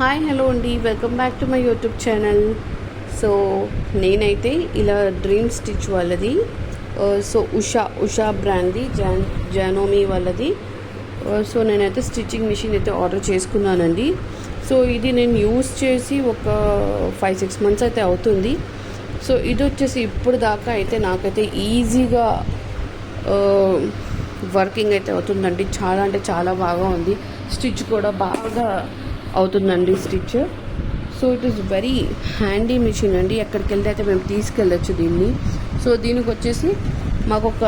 Hi hello అండి, welcome back to my YouTube channel. So నేనైతే ఇలా డ్రీమ్ స్టిచ్ వాళ్ళది, సో ఉషా బ్రాండ్ది, జానోమీ వాళ్ళది. సో నేనైతే స్టిచ్చింగ్ మిషన్ అయితే ఆర్డర్ చేసుకున్నానండి. సో ఇది నేను యూస్ చేసి ఒక 5-6 మంత్స్ అయితే అవుతుంది. సో ఇది వచ్చేసి ఇప్పుడు దాకా అయితే నాకైతే ఈజీగా వర్కింగ్ అయితే అవుతుందండి. చాలా అంటే చాలా బాగా ఉంది. స్టిచ్ కూడా బాగా అవుతుందండి stitch. So it is very handy machine అండి. ఎక్కడికి వెళ్తే అయితే మేము తీసుకెళ్ళచ్చు దీన్ని. సో దీనికి వచ్చేసి మాకు ఒక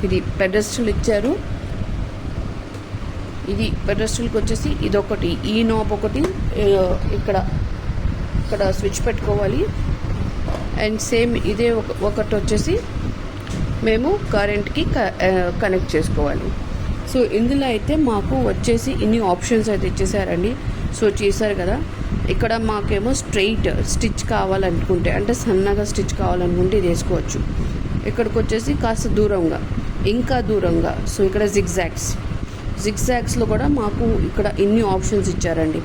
ఇది పెడెస్టల్ ఇచ్చారు. ఇది పెడెస్టల్కి వచ్చేసి ఇదొకటి, ఈ నాబ్ ఒకటి, ఇక్కడ స్విచ్ పెట్టుకోవాలి. అండ్ సేమ్ ఇదే ఒకటి వచ్చేసి మేము కరెంట్కి కనెక్ట్ చేసుకోవాలి. సో ఇందులో అయితే మాకు వచ్చేసి ఇన్ని ఆప్షన్స్ అయితే ఇచ్చేసారండి. సో చేశారు కదా, ఇక్కడ మాకేమో స్ట్రెయిట్ స్టిచ్ కావాలనుకుంటే, అంటే సన్నగా స్టిచ్ కావాలనుకుంటే ఇది వేసుకోవచ్చు. ఇక్కడికి వచ్చేసి కాస్త దూరంగా, ఇంకా దూరంగా. సో ఇక్కడ జిగ్జాగ్స్లో కూడా మాకు ఇక్కడ ఇన్ని ఆప్షన్స్ ఇచ్చారండి.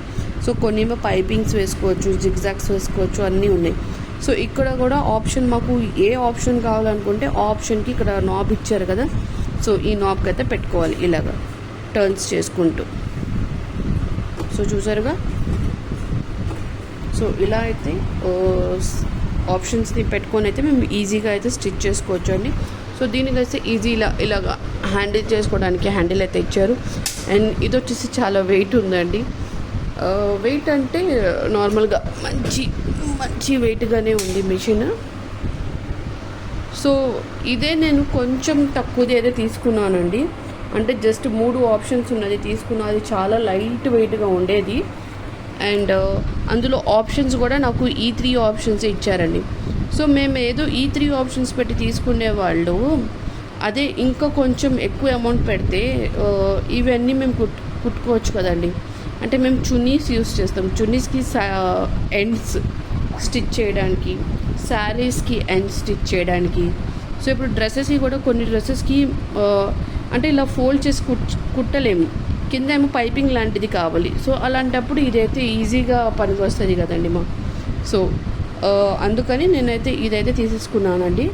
సో కొన్నేమో పైపింగ్స్ వేసుకోవచ్చు, జిగ్జాగ్స్ వేసుకోవచ్చు, అన్నీ ఉన్నాయి. సో ఇక్కడ కూడా ఆప్షన్ మాకు ఏ ఆప్షన్ కావాలనుకుంటే ఆ ఆప్షన్కి ఇక్కడ నాబ్ ఇచ్చారు కదా. సో ఈ నాబ్కి అయితే పెట్టుకోవాలి ఇలాగా టర్న్స్ చేసుకుంటూ. సో చూసారుగా, సో ఇలా అయితే ఆప్షన్స్ని పెట్టుకొని అయితే మేము ఈజీగా అయితే స్టిచ్ చేసుకోవచ్చు అండి. సో దీనికైతే ఇలాగా హ్యాండిల్ చేసుకోవడానికి హ్యాండిల్ అయితే ఇచ్చారు. అండ్ ఇది వచ్చేసి చాలా వెయిట్ ఉందండి. వెయిట్ అంటే నార్మల్గా మంచి వెయిట్గానే ఉంది మిషన్. సో ఇదే నేను కొంచెం తక్కువది అయితే తీసుకున్నానండి. అంటే జస్ట్ 3 ఆప్షన్స్ ఉన్నది తీసుకున్నా. అది చాలా లైట్ వెయిట్గా ఉండేది. అండ్ అందులో ఆప్షన్స్ కూడా నాకు ఈ 3 ఆప్షన్స్ ఇచ్చారండి. సో మేము ఏదో ఈ 3 ఆప్షన్స్ పెట్టి తీసుకునే వాళ్ళు అదే ఇంకా కొంచెం ఎక్కువ అమౌంట్ పెడితే ఇవన్నీ మేము కుట్టుకోవచ్చు కదండి. అంటే మేము చున్నీస్ యూస్ చేస్తాం. చున్నీస్కి ఎండ్స్ స్టిచ్ చేయడానికి, శారీస్కి ఎండ్స్ స్టిచ్ చేయడానికి. సో ఇప్పుడు డ్రెస్సెస్కి కూడా కొన్ని డ్రెస్సెస్కి అంటే ఇలా ఫోల్డ్ చేసి కుట్టలేము, కింద ఏమో పైపింగ్ లాంటిది కావాలి. సో అలాంటప్పుడు ఇదైతే ఈజీగా పనికి వస్తుంది కదండి సో అందుకని నేనైతే ఇదైతే తీసేసుకున్నానండి.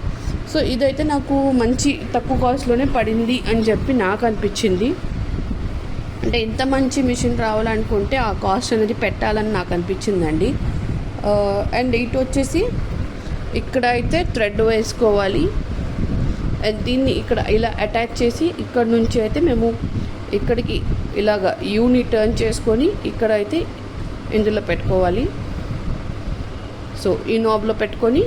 సో ఇదైతే నాకు మంచి తక్కువ కాస్ట్లోనే పడింది అని చెప్పి నాకు అనిపించింది. అంటే ఇంత మంచి మిషన్ రావాలనుకుంటే ఆ కాస్ట్ అనేది పెట్టాలని నాకు అనిపించిందండి. అండ్ ఇటు వచ్చేసి ఇక్కడ అయితే థ్రెడ్ వేసుకోవాలి. అండ్ దీన్ని ఇక్కడ ఇలా అటాచ్ చేసి ఇక్కడ నుంచి అయితే మేము ఇక్కడికి ఇలాగ యూని టర్న్ చేసుకొని ఇక్కడ అయితే ఇందులో పెట్టుకోవాలి. సో ఈ నాబ్లో పెట్టుకొని,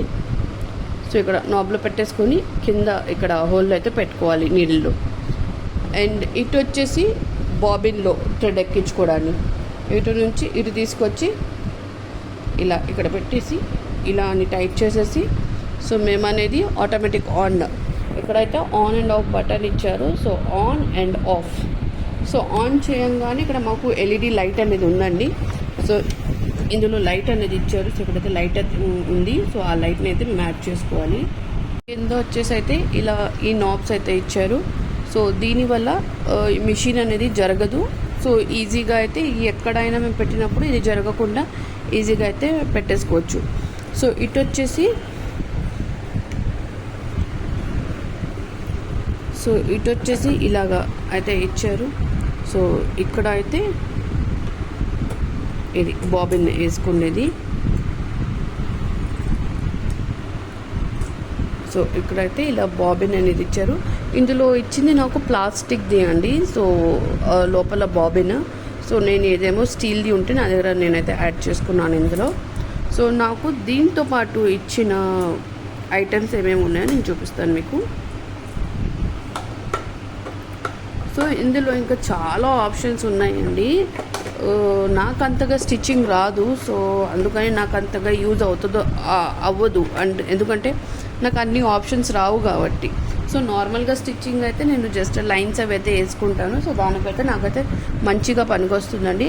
సో ఇక్కడ నాబ్లో పెట్టేసుకొని కింద ఇక్కడ హోల్లో అయితే పెట్టుకోవాలి నీళ్ళలో. అండ్ ఇటు వచ్చేసి బాబిన్లో థ్రెడ్ ఎక్కించుకోవడానికి ఇటు నుంచి ఇటు తీసుకొచ్చి ఇలా ఇక్కడ పెట్టేసి ఇలా అని టైట్ చేసేసి, సో మేము అనేది ఆటోమేటిక్ ఆన్, ఇక్కడైతే ఆన్ అండ్ ఆఫ్ బటన్ ఇచ్చారు. So on and of. So on చేయంగానే ఇక్కడ మాకు ఎల్ఈడి లైట్ అనేది ఉందండి. సో ఇందులో లైట్ అనేది ఇచ్చారు. సో ఇక్కడైతే లైట్ ఉంది. సో ఆ లైట్ని అయితే మ్యాచ్ చేసుకోవాలి. కింద వచ్చేసి అయితే ఇలా ఈ నాబ్స్ అయితే ఇచ్చారు. సో దీనివల్ల మిషన్ అనేది జరగదు. సో ఈజీగా అయితే ఎక్కడైనా మేము పెట్టినప్పుడు ఇది జరగకుండా ఈజీగా అయితే పెట్టేసుకోవచ్చు. సో ఇటు వచ్చేసి ఇలాగా అయితే ఇచ్చారు. సో ఇక్కడ అయితే ఇది బాబిన్ వేసుకునేది. సో ఇక్కడైతే ఇలా బాబిన్ అనేది ఇచ్చారు. ఇందులో ఇచ్చింది నాకు ప్లాస్టిక్ది అండి. సో లోపల బాబిన్. సో నేను ఏదేమో స్టీల్ది ఉంటే నా దగ్గర నేనైతే యాడ్ చేసుకున్నాను ఇందులో. సో నాకు దీంతో పాటు ఇచ్చిన ఐటమ్స్ ఏమేమి ఉన్నాయో నేను చూపిస్తాను మీకు. సో ఇందులో ఇంకా చాలా ఆప్షన్స్ ఉన్నాయండి. నాకు అంతగా స్టిచ్చింగ్ రాదు. సో అందుకని నాకు అంతగా యూజ్ అవ్వదు. అండ్ ఎందుకంటే నాకు అన్ని ఆప్షన్స్ రావు కాబట్టి. సో నార్మల్గా స్టిచ్చింగ్ అయితే నేను జస్ట్ లైన్స్ అవి అయితే వేసుకుంటాను. సో దానికైతే నాకైతే మంచిగా పనికొస్తుందండి.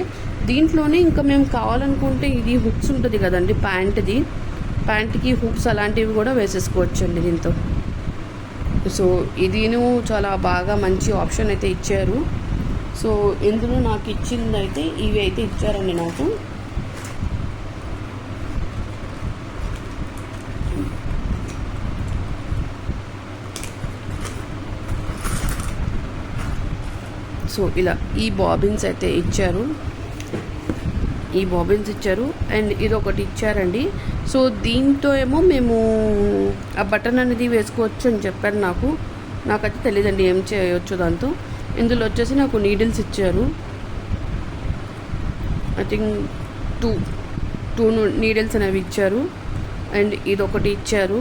దీంట్లోనే ఇంకా మేము కావాలనుకుంటే ఇది హుక్స్ ఉంటుంది కదండి, ప్యాంట్కి హుక్స్ అలాంటివి కూడా వేసేసుకోవచ్చండి దీంతో. సో ఇదిను చాలా బాగా మంచి ఆప్షన్ అయితే ఇచ్చారు. సో సో ఇందులో నాకు ఇచ్చింది అయితే ఇవి అయితే ఇచ్చారండి నాకు. సో ఇలా ఈ బాబిన్స్ అయితే ఇచ్చారు, అండ్ ఇది ఒకటి ఇచ్చారండి. సో దీంతో ఏమో మేము ఆ బటన్ అనేది వేసుకోవచ్చు అని చెప్పారు. నాకైతే తెలియదండి ఏం చేయవచ్చు దాంతో. ఇందులో వచ్చేసి నాకు నీడిల్స్ ఇచ్చారు, ఐ థింక్ టూ నీడిల్స్ అనేవి ఇచ్చారు. అండ్ ఇది ఒకటి ఇచ్చారు,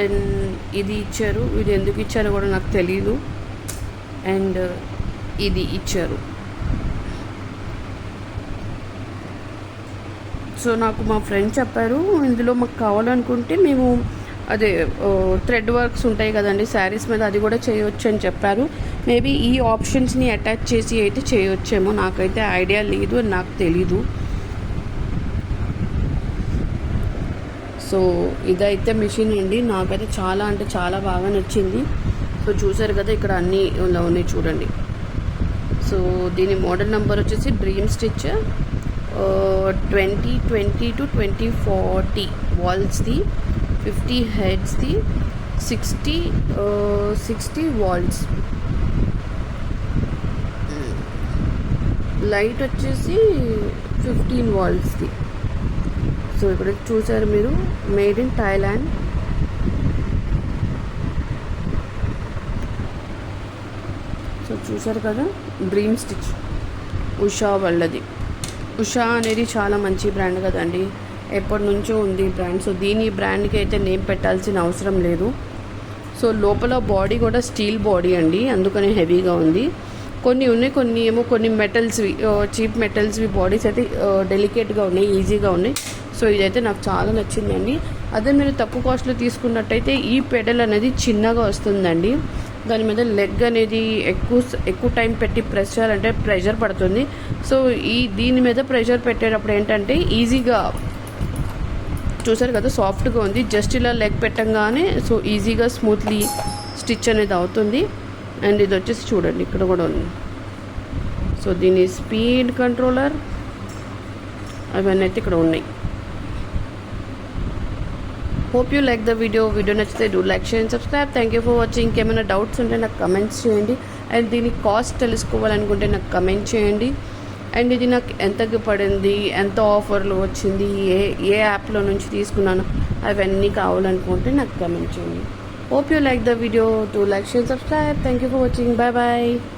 అండ్ ఇది ఇచ్చారు. ఇది ఎందుకు ఇచ్చారో కూడా నాకు తెలీదు. అండ్ ఇది ఇచ్చారు. సో నాకు మా ఫ్రెండ్ చెప్పారు, ఇందులో మాకు కావాలనుకుంటే మేము అదే థ్రెడ్ వర్క్స్ ఉంటాయి కదండి శారీస్ మీద, అది కూడా చేయొచ్చు అని చెప్పారు. మేబీ ఈ ఆప్షన్స్ని అటాచ్ చేసి అయితే చేయొచ్చేమో, నాకైతే ఐడియా లేదు, నాకు తెలీదు. సో ఇదైతే మిషన్ అండి, నాకైతే చాలా అంటే చాలా బాగా నచ్చింది. సో చూసారు కదా ఇక్కడ అన్నీ ఇలా ఉన్నాయి చూడండి. సో దీని మోడల్ నెంబర్ వచ్చేసి డ్రీమ్ స్టిచ్ 2020 to 2040 వాల్స్ది, 50 హెడ్స్ది, 60 వాల్స్. లైట్ వచ్చేసి 15 వాల్స్ది. సో ఇక్కడ చూసారు మీరు, మేడ్ ఇన్ థాయిలాండ్. సో చూసారు కదా డ్రీమ్ స్టిచ్, ఉషా వాళ్ళది. ఉషా అనేది చాలా మంచి బ్రాండ్ కదండి, ఎప్పటి నుంచో ఉంది బ్రాండ్. సో దీని బ్రాండ్కి అయితే నేమ్ పెట్టాల్సిన అవసరం లేదు. సో లోపల బాడీ కూడా స్టీల్ బాడీ అండి, అందుకనే హెవీగా ఉంది. కొన్ని ఉన్నాయి, కొన్ని ఏమో కొన్ని మెటల్స్వి, చీప్ మెటల్స్వి బాడీస్ అయితే డెలికేట్గా ఉన్నాయి, ఈజీగా ఉన్నాయి. సో ఇదైతే నాకు చాలా నచ్చిందండి. అదే మీరు తక్కువ కాస్ట్లో తీసుకున్నట్టయితే ఈ పెడల్ అనేది చిన్నగా వస్తుందండి, దాని మీద లెగ్ అనేది ఎక్కువ టైం పెట్టి ప్రెషర్ పడుతుంది. సో దీని మీద ప్రెషర్ పెట్టేటప్పుడు ఏంటంటే ఈజీగా, చూసారు కదా సాఫ్ట్గా ఉంది, జస్ట్ ఇలా లెగ్ పెట్టంగానే సో ఈజీగా స్మూత్లీ స్టిచ్ అనేది అవుతుంది. అండ్ ఇది వచ్చేసి చూడండి ఇక్కడ కూడా ఉంది. సో దీని స్పీడ్ కంట్రోలర్ అవన్నీ అయితే ఇక్కడ ఉన్నాయి. Hope you like the video నచ్చితే do like, share and subscribe. Thank you for watching. ఇంకేమైనా డౌట్స్ ఉంటే నాకు కమెంట్స్ చేయండి. అండ్ దీని కాస్ట్ తెలుసుకోవాలనుకుంటే నాకు కమెంట్ చేయండి. అండ్ ఇది నాకు ఎంతకి పడింది, ఎంత ఆఫర్లో వచ్చింది, ఏ యాప్లో నుంచి తీసుకున్నాను, అవన్నీ కావాలనుకుంటే నాకు కమెంట్ చేయండి. Hope you like the video. Do like, share, subscribe. Thank you for watching. Bye bye.